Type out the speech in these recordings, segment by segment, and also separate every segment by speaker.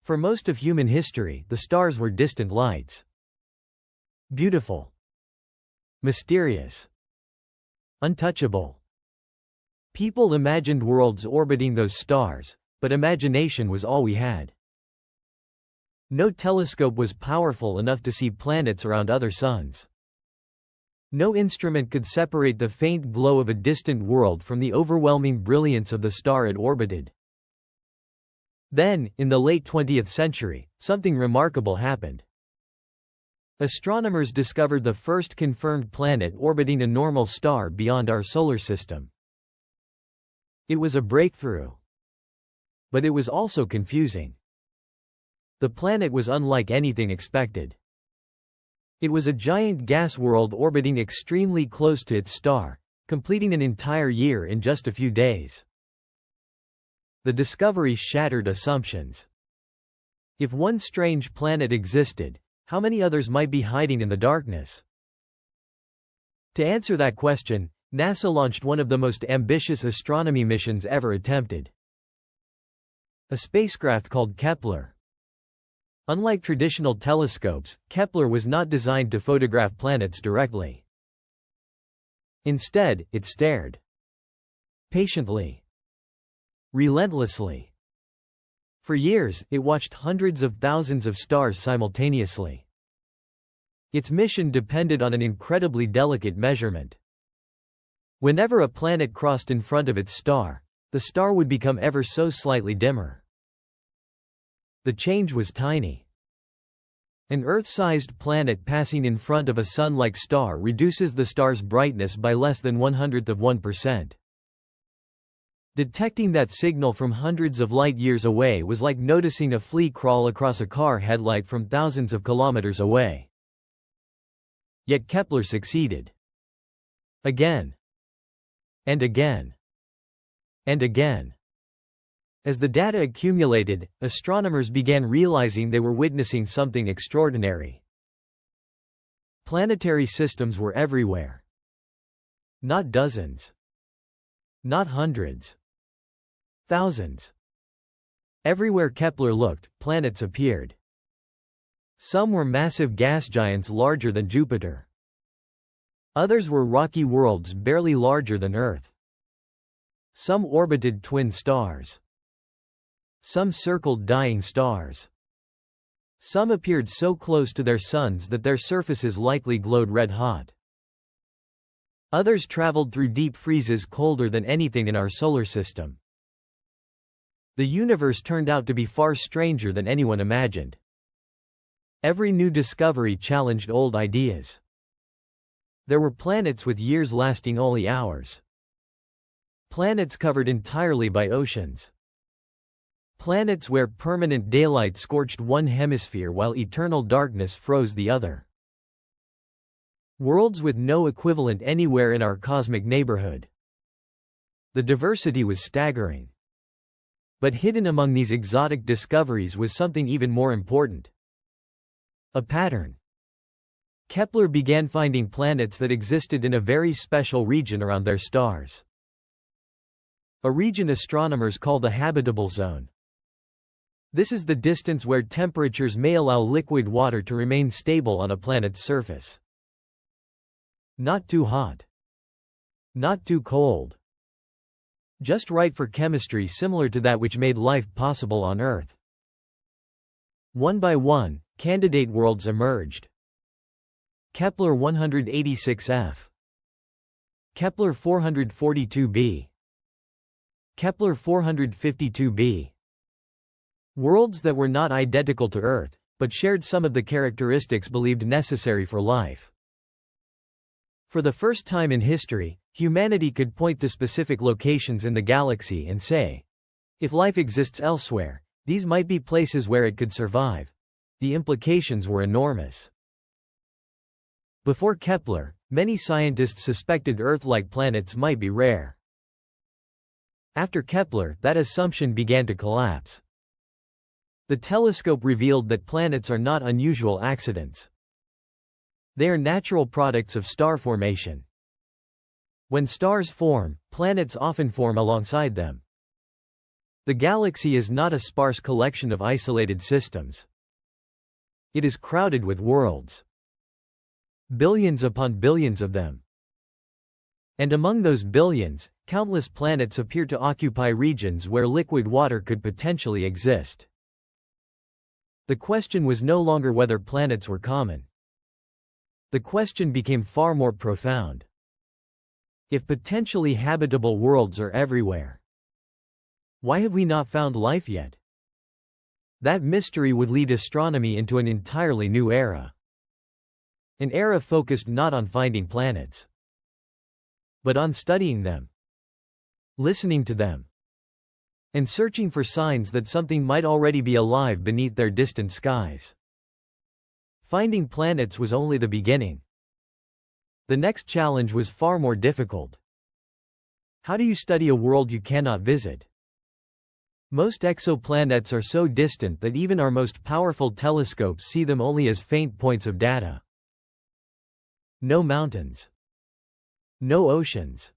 Speaker 1: For most of human history, the stars were distant lights. Beautiful. Mysterious. Untouchable. People imagined worlds orbiting those stars, but imagination was all we had. No telescope was powerful enough to see planets around other suns. No instrument could separate the faint glow of a distant world from the overwhelming brilliance of the star it orbited. Then, in the late 20th century, something remarkable happened. Astronomers discovered the first confirmed planet orbiting a normal star beyond our solar system. It was a breakthrough. But it was also confusing. The planet was unlike anything expected. It was a giant gas world orbiting extremely close to its star, completing an entire year in just a few days. The discovery shattered assumptions. If one strange planet existed, how many others might be hiding in the darkness? To answer that question, NASA launched one of the most ambitious astronomy missions ever attempted. A spacecraft called Kepler. Unlike traditional telescopes, Kepler was not designed to photograph planets directly. Instead, it stared. Patiently. Relentlessly. For years, it watched hundreds of thousands of stars simultaneously. Its mission depended on an incredibly delicate measurement. Whenever a planet crossed in front of its star, the star would become ever so slightly dimmer. The change was tiny. An Earth-sized planet passing in front of a Sun-like star reduces the star's brightness by less than 1/100%. Detecting that signal from hundreds of light-years away was like noticing a flea crawl across a car headlight from thousands of kilometers away. Yet Kepler succeeded. Again. And again. And again. As the data accumulated, astronomers began realizing they were witnessing something extraordinary. Planetary systems were everywhere. Not dozens. Not hundreds. Thousands. Everywhere Kepler looked, planets appeared. Some were massive gas giants larger than Jupiter. Others were rocky worlds barely larger than Earth. Some orbited twin stars. Some circled dying stars. Some appeared so close to their suns that their surfaces likely glowed red-hot. Others traveled through deep freezes colder than anything in our solar system. The universe turned out to be far stranger than anyone imagined. Every new discovery challenged old ideas. There were planets with years lasting only hours. Planets covered entirely by oceans. Planets where permanent daylight scorched one hemisphere while eternal darkness froze the other. Worlds with no equivalent anywhere in our cosmic neighborhood. The diversity was staggering. But hidden among these exotic discoveries was something even more important. A pattern. Kepler began finding planets that existed in a very special region around their stars. A region astronomers call the habitable zone. This is the distance where temperatures may allow liquid water to remain stable on a planet's surface. Not too hot. Not too cold. Just right for chemistry similar to that which made life possible on Earth. One by one, candidate worlds emerged. Kepler 186f. Kepler 442b. Kepler 452b. Worlds that were not identical to Earth, but shared some of the characteristics believed necessary for life. For the first time in history, humanity could point to specific locations in the galaxy and say, if life exists elsewhere, these might be places where it could survive. The implications were enormous. Before Kepler, many scientists suspected Earth-like planets might be rare. After Kepler, that assumption began to collapse. The telescope revealed that planets are not unusual accidents. They are natural products of star formation. When stars form, planets often form alongside them. The galaxy is not a sparse collection of isolated systems. It is crowded with worlds. Billions upon billions of them. And among those billions, countless planets appear to occupy regions where liquid water could potentially exist. The question was no longer whether planets were common. The question became far more profound. If potentially habitable worlds are everywhere, why have we not found life yet? That mystery would lead astronomy into an entirely new era. An era focused not on finding planets, but on studying them, listening to them, and searching for signs that something might already be alive beneath their distant skies. Finding planets was only the beginning. The next challenge was far more difficult. How do you study a world you cannot visit? Most exoplanets are so distant that even our most powerful telescopes see them only as faint points of data. No mountains. No oceans.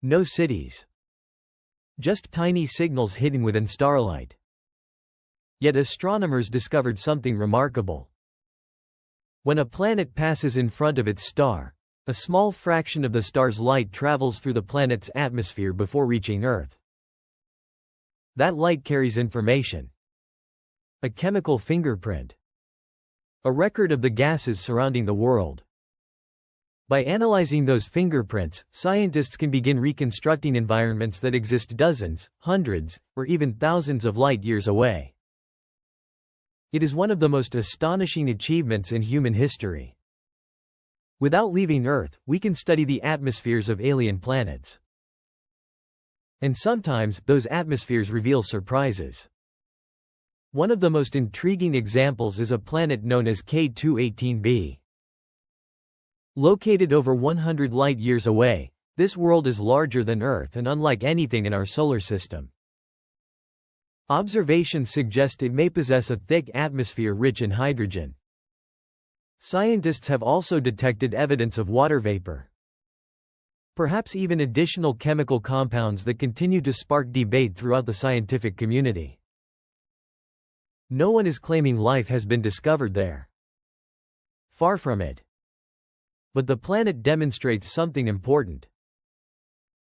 Speaker 1: No cities. Just tiny signals hidden within starlight. Yet astronomers discovered something remarkable. When a planet passes in front of its star, a small fraction of the star's light travels through the planet's atmosphere before reaching Earth. That light carries information. A chemical fingerprint. A record of the gases surrounding the world. By analyzing those fingerprints, scientists can begin reconstructing environments that exist dozens, hundreds, or even thousands of light-years away. It is one of the most astonishing achievements in human history. Without leaving Earth, we can study the atmospheres of alien planets. And sometimes, those atmospheres reveal surprises. One of the most intriguing examples is a planet known as K218b. Located over 100 light-years away, this world is larger than Earth and unlike anything in our solar system. Observations suggest it may possess a thick atmosphere rich in hydrogen. Scientists have also detected evidence of water vapor. Perhaps even additional chemical compounds that continue to spark debate throughout the scientific community. No one is claiming life has been discovered there. Far from it. But the planet demonstrates something important.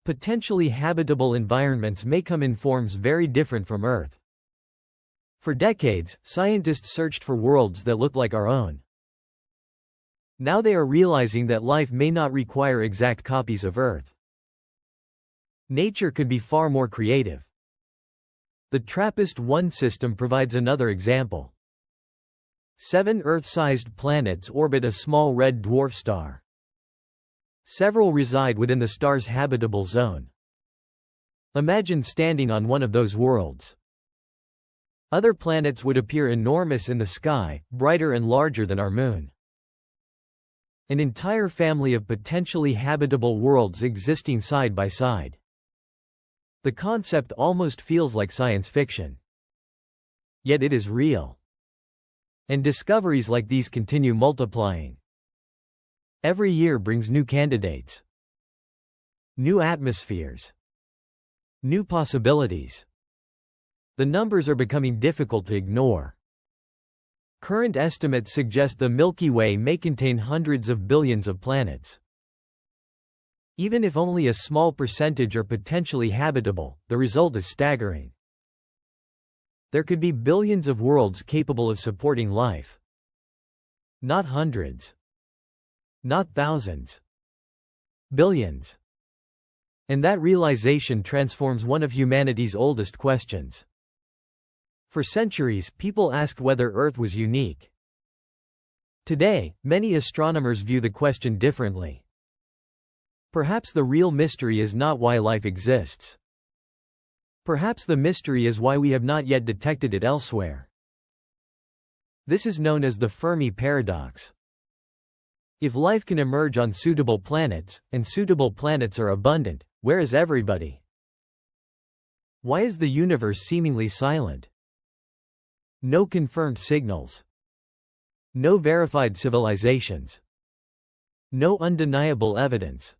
Speaker 1: Potentially habitable environments may come in forms very different from Earth. For decades, scientists searched for worlds that look like our own. Now they are realizing that life may not require exact copies of Earth. Nature could be far more creative. The TRAPPIST-1 system provides another example. 7 Earth-sized planets orbit a small red dwarf star. Several reside within the star's habitable zone. Imagine standing on one of those worlds. Other planets would appear enormous in the sky, brighter and larger than our moon. An entire family of potentially habitable worlds existing side by side. The concept almost feels like science fiction. Yet it is real. And discoveries like these continue multiplying. Every year brings new candidates. New atmospheres. New possibilities. The numbers are becoming difficult to ignore. Current estimates suggest the Milky Way may contain hundreds of billions of planets. Even if only a small percentage are potentially habitable, the result is staggering. There could be billions of worlds capable of supporting life. Not hundreds. Not thousands. Billions. And that realization transforms one of humanity's oldest questions. For centuries, people asked whether Earth was unique. Today, many astronomers view the question differently. Perhaps the real mystery is not why life exists. Perhaps the mystery is why we have not yet detected it elsewhere. This is known as the Fermi paradox. If life can emerge on suitable planets, and suitable planets are abundant, where is everybody? Why is the universe seemingly silent? No confirmed signals. No verified civilizations. No undeniable evidence.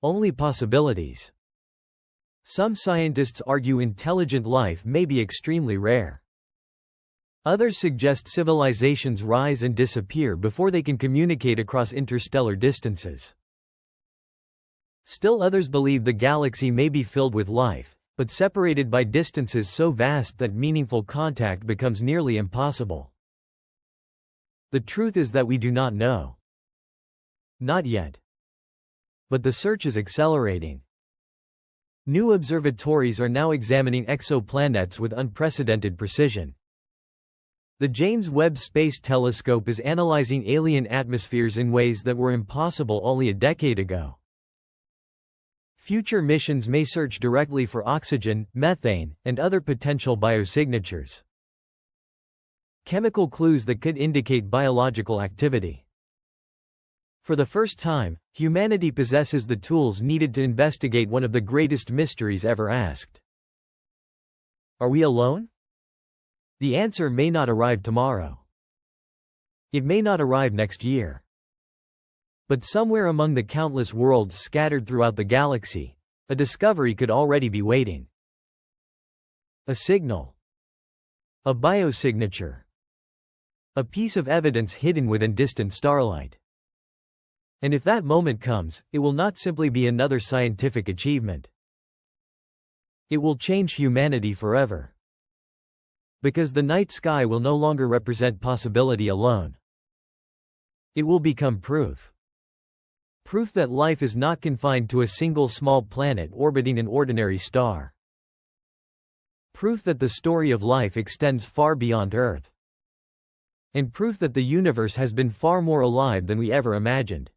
Speaker 1: Only possibilities. Some scientists argue intelligent life may be extremely rare. Others suggest civilizations rise and disappear before they can communicate across interstellar distances. Still others believe the galaxy may be filled with life, but separated by distances so vast that meaningful contact becomes nearly impossible. The truth is that we do not know. Not yet. But the search is accelerating. New observatories are now examining exoplanets with unprecedented precision. The James Webb Space Telescope is analyzing alien atmospheres in ways that were impossible only a decade ago. Future missions may search directly for oxygen, methane, and other potential biosignatures. Chemical clues that could indicate biological activity. For the first time, humanity possesses the tools needed to investigate one of the greatest mysteries ever asked. Are we alone? The answer may not arrive tomorrow. It may not arrive next year. But somewhere among the countless worlds scattered throughout the galaxy, a discovery could already be waiting. A signal. A biosignature. A piece of evidence hidden within distant starlight. And if that moment comes, it will not simply be another scientific achievement. It will change humanity forever. Because the night sky will no longer represent possibility alone. It will become proof. Proof that life is not confined to a single small planet orbiting an ordinary star. Proof that the story of life extends far beyond Earth. And proof that the universe has been far more alive than we ever imagined.